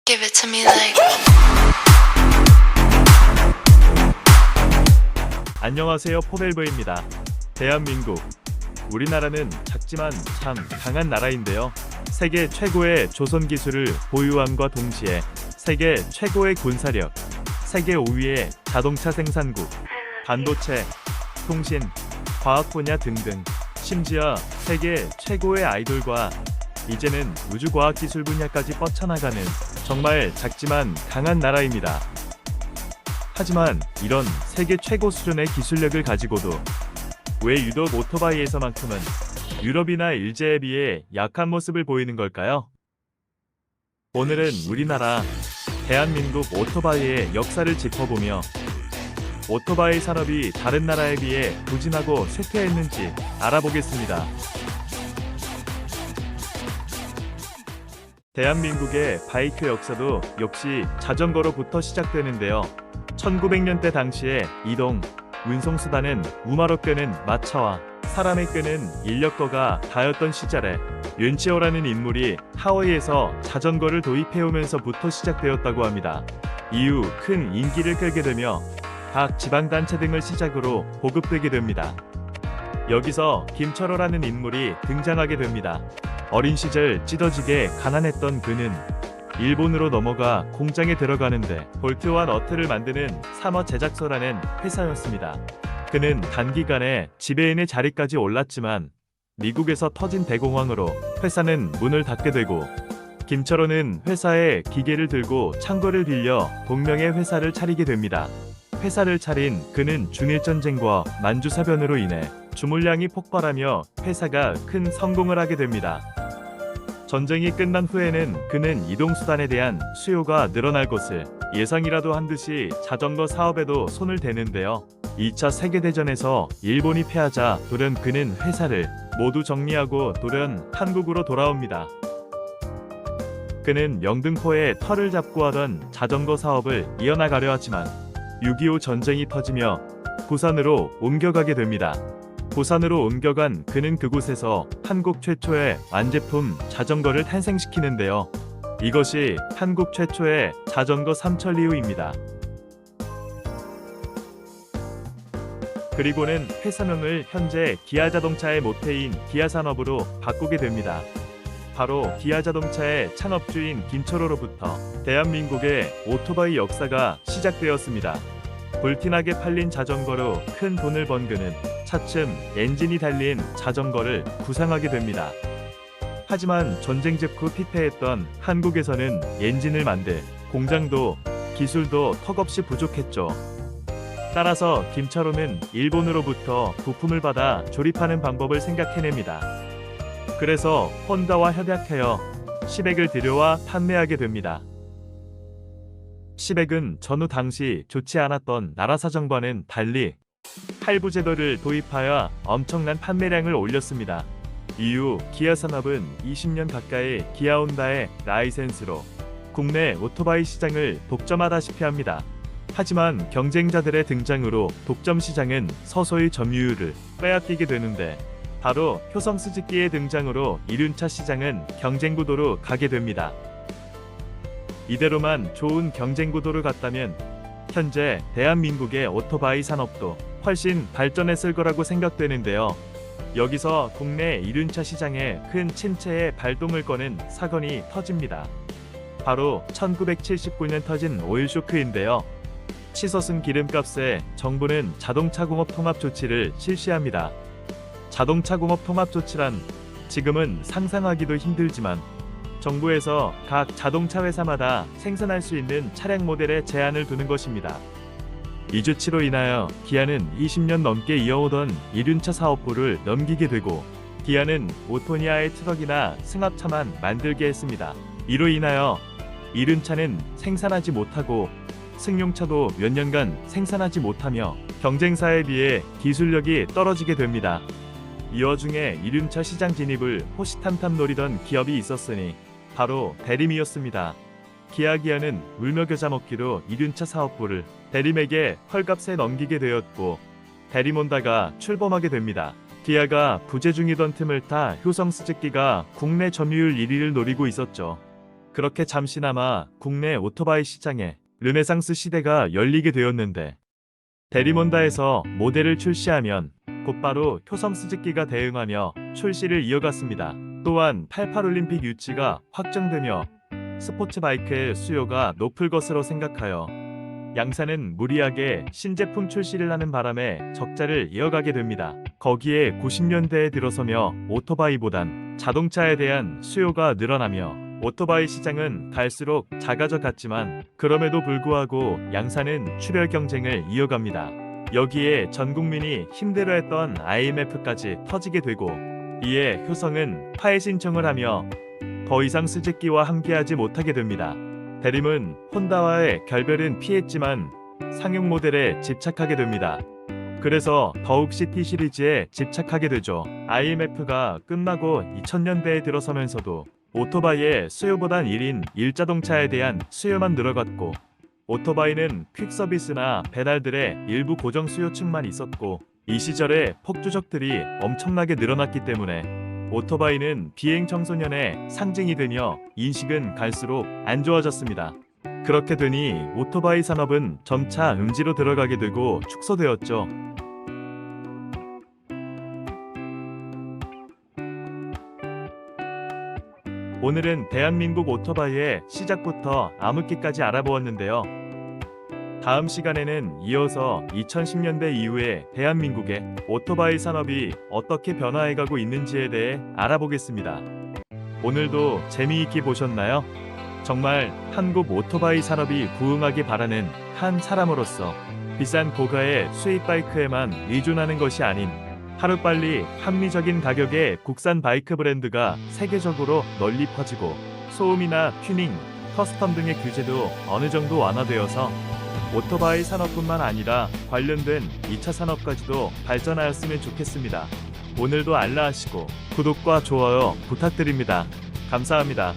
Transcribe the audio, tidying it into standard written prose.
Give it to me like. 안녕하세요, 포벨브입니다. 대한민국. 우리나라는 작지만 참 강한 나라인데요. 세계 최고의 조선 기술을 보유함과 동시에 세계 최고의 군사력, 세계 5위의 자동차 생산국, 반도체, 통신, 과학 분야 등등, 심지어 세계 최고의 아이돌과 이제는 우주과학기술 분야까지 뻗쳐나가는 정말 작지만 강한 나라입니다. 하지만 이런 세계 최고 수준의 기술력을 가지고도 왜 유독 오토바이에서만큼은 유럽이나 일제에 비해 약한 모습을 보이는 걸까요? 오늘은 우리나라, 대한민국 오토바이의 역사를 짚어보며 오토바이 산업이 다른 나라에 비해 부진하고 쇠퇴했는지 알아보겠습니다. 대한민국의 바이크 역사도 역시 자전거로부터 시작되는데요. 1900년대 당시에 이동, 운송수단은 우마로 끄는 마차와 사람을 끄는 인력거가 다였던 시절에 윤치호라는 인물이 하와이에서 자전거를 도입해오면서부터 시작되었다고 합니다. 이후 큰 인기를 끌게 되며 각 지방단체 등을 시작으로 보급되게 됩니다. 여기서 김철호라는 인물이 등장하게 됩니다. 어린 시절 찢어지게 가난했던 그는 일본으로 넘어가 공장에 들어가는데 볼트와 너트를 만드는 삼어 제작소라는 회사였습니다. 그는 단기간에 지배인의 자리까지 올랐지만 미국에서 터진 대공황으로 회사는 문을 닫게 되고 김철호는 회사에 기계를 들고 창고를 빌려 동명의 회사를 차리게 됩니다. 회사를 차린 그는 중일전쟁과 만주사변으로 인해 주물량이 폭발하며 회사가 큰 성공을 하게 됩니다. 전쟁이 끝난 후에는 그는 이동수단에 대한 수요가 늘어날 것을 예상이라도 한 듯이 자전거 사업에도 손을 대는데요. 2차 세계대전에서 일본이 패하자 돌연 그는 회사를 모두 정리하고 돌연 한국으로 돌아옵니다. 그는 영등포에 터를 잡고 하던 자전거 사업을 이어나가려 하지만 6.25 전쟁이 터지며 부산으로 옮겨가게 됩니다. 부산으로 옮겨간 그는 그곳에서 한국 최초의 완제품 자전거를 탄생시키는데요. 이것이 한국 최초의 자전거 삼천리우입니다. 그리고는 회사명을 현재 기아자동차의 모태인 기아산업으로 바꾸게 됩니다. 바로 기아자동차의 창업주인 김철호로부터 대한민국의 오토바이 역사가 시작되었습니다. 불티나게 팔린 자전거로 큰 돈을 번 그는 차츰 엔진이 달린 자전거를 구상하게 됩니다. 하지만 전쟁 직후 피폐했던 한국에서는 엔진을 만들 공장도 기술도 턱없이 부족했죠. 따라서 김철호는 일본으로부터 부품을 받아 조립하는 방법을 생각해냅니다. 그래서 혼다와 협약하여 시백을 들여와 판매하게 됩니다. 시백은 전후 당시 좋지 않았던 나라사정과는 달리 할부 제도를 도입하여 엄청난 판매량을 올렸습니다. 이후 기아산업은 20년 가까이 기아혼다의 라이센스로 국내 오토바이 시장을 독점하다시피 합니다. 하지만 경쟁자들의 등장으로 독점 시장은 서서히 점유율을 빼앗기게 되는데 바로 효성 스즈키의 등장으로 이륜차 시장은 경쟁 구도로 가게 됩니다. 이대로만 좋은 경쟁 구도를 갔다면 현재 대한민국의 오토바이 산업도 훨씬 발전했을 거라고 생각되는데요. 여기서 국내 이륜차 시장에 큰 침체의 발동을 거는 사건이 터집니다. 바로 1979년 터진 오일 쇼크인데요. 치솟은 기름값에 정부는 자동차공업 통합 조치를 실시합니다. 자동차공업 통합 조치란 지금은 상상하기도 힘들지만 정부에서 각 자동차 회사마다 생산할 수 있는 차량 모델에 제한을 두는 것입니다. 이 조치로 인하여 기아는 20년 넘게 이어오던 이륜차 사업부를 넘기게 되고 기아는 오토니아의 트럭이나 승합차만 만들게 했습니다. 이로 인하여 이륜차는 생산하지 못하고 승용차도 몇 년간 생산하지 못하며 경쟁사에 비해 기술력이 떨어지게 됩니다. 이 와중에 이륜차 시장 진입을 호시탐탐 노리던 기업이 있었으니 바로 대림이었습니다. 기아는 울며겨자 먹기로 이륜차 사업부를 대림에게 헐값에 넘기게 되었고 대림혼다가 출범하게 됩니다. 기아가 부재 중이던 틈을 타 효성 스즈키가 국내 점유율 1위를 노리고 있었죠. 그렇게 잠시나마 국내 오토바이 시장에 르네상스 시대가 열리게 되었는데, 대리몬다에서 모델을 출시하면 곧바로 효성 스즈키가 대응하며 출시를 이어갔습니다. 또한 88올림픽 유치가 확정되며 스포츠바이크의 수요가 높을 것으로 생각하여 양사는 무리하게 신제품 출시를 하는 바람에 적자를 이어가게 됩니다. 거기에 90년대에 들어서며 오토바이보단 자동차에 대한 수요가 늘어나며 오토바이 시장은 갈수록 작아져 갔지만, 그럼에도 불구하고 양사는 출혈 경쟁을 이어갑니다. 여기에 전 국민이 힘들어했던 IMF까지 터지게 되고, 이에 효성은 파해 신청을 하며 더 이상 스즈키와 함께하지 못하게 됩니다. 대림은 혼다와의 결별은 피했지만 상용 모델에 집착하게 됩니다. 그래서 더욱 CT 시리즈에 집착하게 되죠. IMF가 끝나고 2000년대에 들어서면서도 오토바이의 수요보단 1인 1자동차에 대한 수요만 늘어갔고, 오토바이는 퀵서비스나 배달들의 일부 고정 수요층만 있었고, 이 시절에 폭주족들이 엄청나게 늘어났기 때문에 오토바이는 비행 청소년의 상징이 되며 인식은 갈수록 안 좋아졌습니다. 그렇게 되니 오토바이 산업은 점차 음지로 들어가게 되고 축소되었죠. 오늘은 대한민국 오토바이의 시작부터 암흑기까지 알아보았는데요. 다음 시간에는 이어서 2010년대 이후에 대한민국의 오토바이 산업이 어떻게 변화해가고 있는지에 대해 알아보겠습니다. 오늘도 재미있게 보셨나요? 정말 한국 오토바이 산업이 부흥하길 바라는 한 사람으로서 비싼 고가의 수입 바이크에만 의존하는 것이 아닌 하루빨리 합리적인 가격의 국산 바이크 브랜드가 세계적으로 널리 퍼지고, 소음이나 튜닝, 커스텀 등의 규제도 어느 정도 완화되어서 오토바이 산업뿐만 아니라 관련된 2차 산업까지도 발전하였으면 좋겠습니다. 오늘도 알라하시고 구독과 좋아요 부탁드립니다. 감사합니다.